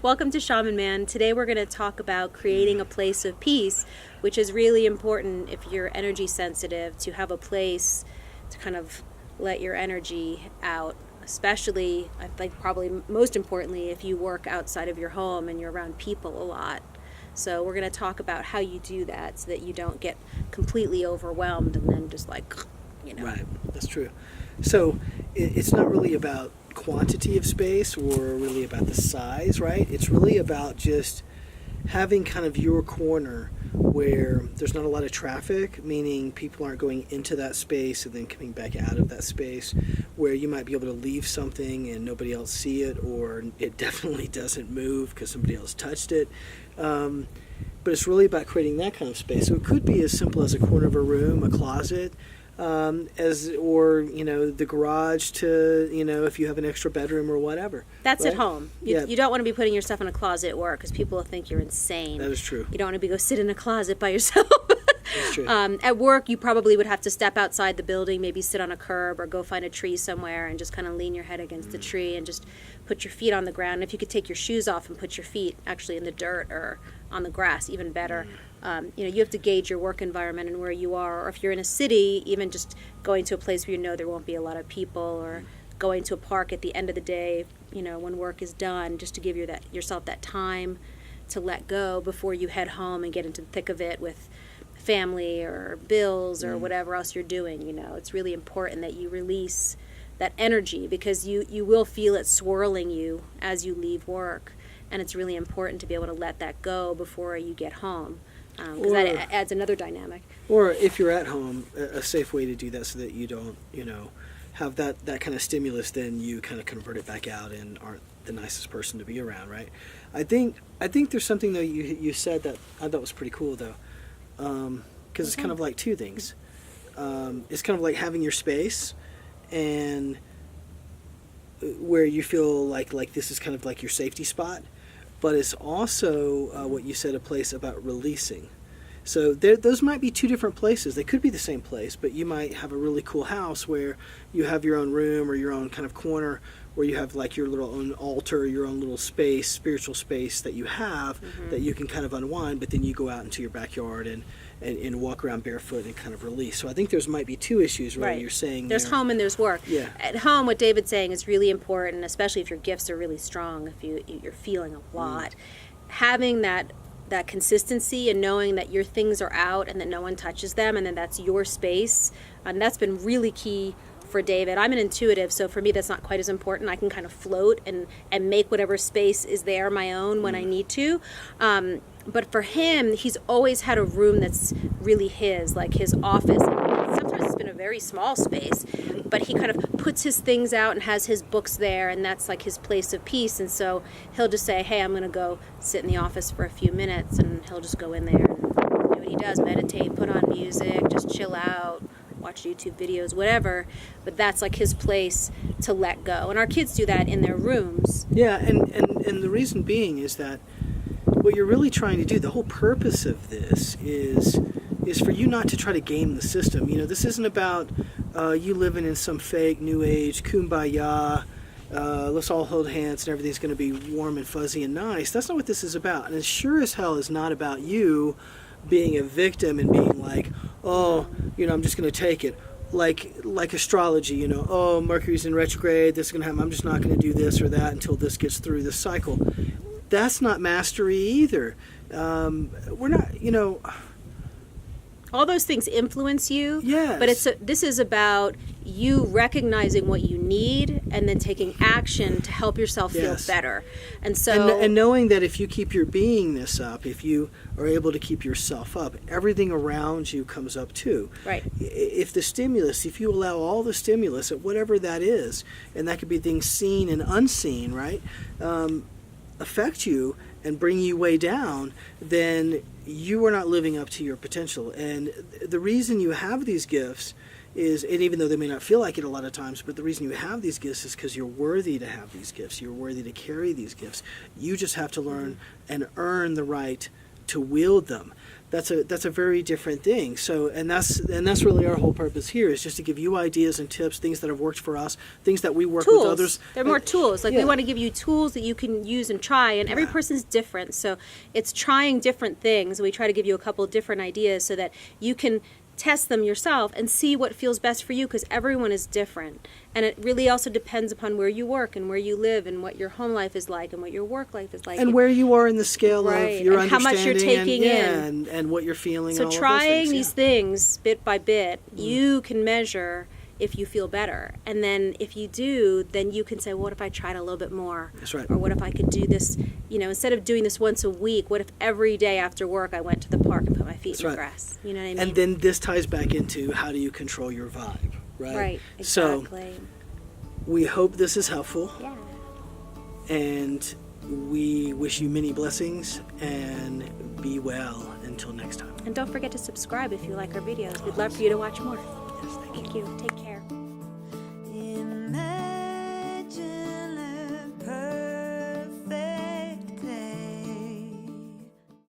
Welcome to Shaman Man. Today we're going to talk about creating a place of peace, which is really important if you're energy sensitive, to have a place to kind of let your energy out, especially, I think probably most importantly, if you work outside of your home and you're around people a lot. So we're going to talk about how you do that so that you don't get completely overwhelmed and then just like, Right, that's true. So it's not really about quantity of space or really about the size, right? It's really about just having kind of your corner where there's not a lot of traffic, meaning people aren't going into that space and then coming back out of that space, where you might be able to leave something and nobody else see it, or it definitely doesn't move because somebody else touched it. But it's really about creating that kind of space. So it could be as simple as a corner of a room, a closet, the garage to, if you have an extra bedroom or whatever. That's right? At home. You don't want to be putting your stuff in a closet at work because people will think you're insane. That is true. You don't want to be go sit in a closet by yourself. That's true. At work, you probably would have to step outside the building, maybe sit on a curb or go find a tree somewhere and just kind of lean your head against the tree and just put your feet on the ground. If you could take your shoes off and put your feet actually in the dirt or on the grass, even better. You have to gauge your work environment and where you are. Or if you're in a city, even just going to a place where you know there won't be a lot of people, or going to a park at the end of the day, when work is done, just to give yourself that time to let go before you head home and get into the thick of it with family or bills or whatever else you're doing. It's really important that you release that energy, because you will feel it swirling you as you leave work, and it's really important to be able to let that go before you get home, because that adds another dynamic. Or if you're at home, a safe way to do that so that you don't, have that kind of stimulus, then you kind of convert it back out and aren't the nicest person to be around, right? I think there's something though you said that I thought was pretty cool though, because it's kind of like two things. It's kind of like having your space, and where you feel like this is kind of like your safety spot, but it's also what you said, a place about releasing. So those might be two different places. They could be the same place, but you might have a really cool house where you have your own room or your own kind of corner where you have like your little own altar, your own little space, spiritual space that you have that you can kind of unwind, but then you go out into your backyard and walk around barefoot and kind of release. So I think there's might be two issues, right? You're saying there's home and there's work. Yeah. At home, what David's saying is really important, especially if your gifts are really strong, if you're feeling a lot. Having that consistency and knowing that your things are out and that no one touches them, and then that's your space, and that's been really key for David. I'm an intuitive, so for me that's not quite as important. I can kind of float and make whatever space is there my own when I need to. But for him, he's always had a room that's really his, like his office. Sometimes it's been a very small space, but he kind of puts his things out and has his books there, and that's like his place of peace. And so he'll just say, hey, I'm going to go sit in the office for a few minutes, and he'll just go in there and do what he does, meditate, put on music, just chill out, watch YouTube videos, whatever. But that's like his place to let go. And our kids do that in their rooms. Yeah, and the reason being is that what you're really trying to do, the whole purpose of this is for you not to try to game the system. This isn't about you living in some fake new age kumbaya, let's all hold hands and everything's going to be warm and fuzzy and nice. That's not what this is about. And it sure as hell is not about you being a victim and being like, I'm just going to take it. Like astrology, Mercury's in retrograde, this is going to happen, I'm just not going to do this or that until this gets through this cycle. That's not mastery either. We're not, all those things influence you. Yes. But this is about you recognizing what you need and then taking action to help yourself feel better. And so and knowing that if you keep your beingness up, if you are able to keep yourself up, everything around you comes up too. Right. If you allow all the stimulus, whatever that is, and that could be things seen and unseen, right, affect you and bring you way down, then you are not living up to your potential. And the reason you have these gifts is, and even though they may not feel like it a lot of times, but the reason you have these gifts is because you're worthy to have these gifts. You're worthy to carry these gifts. You just have to learn and earn the right to wield them. that's a very different thing. So, and that's really our whole purpose here, is just to give you ideas and tips, things that have worked for us, things that we work Tools. with others. They're more tools. Like, Yeah. we want to give you tools that you can use and try, and every Yeah. person's different. So it's trying different things. We try to give you a couple of different ideas so that you can test them yourself and see what feels best for you, because everyone is different. And it really also depends upon where you work and where you live and what your home life is like and what your work life is like. And where you are in the scale Right. of your And how much you're understanding taking and what you're feeling. So and all trying of those these things bit by bit, you can measure if you feel better. And then if you do, then you can say, well, what if I tried a little bit more? That's right. Or what if I could do this, instead of doing this once a week, what if every day after work I went to the park and put my feet That's in the right. grass? You know what I mean? And then this ties back into, how do you control your vibe, right? Right, So exactly. we hope this is helpful, Yeah. and we wish you many blessings, and be well until next time. And don't forget to subscribe if you like our videos. We'd love for you to watch more. Yes, thank you. Thank you. Take care.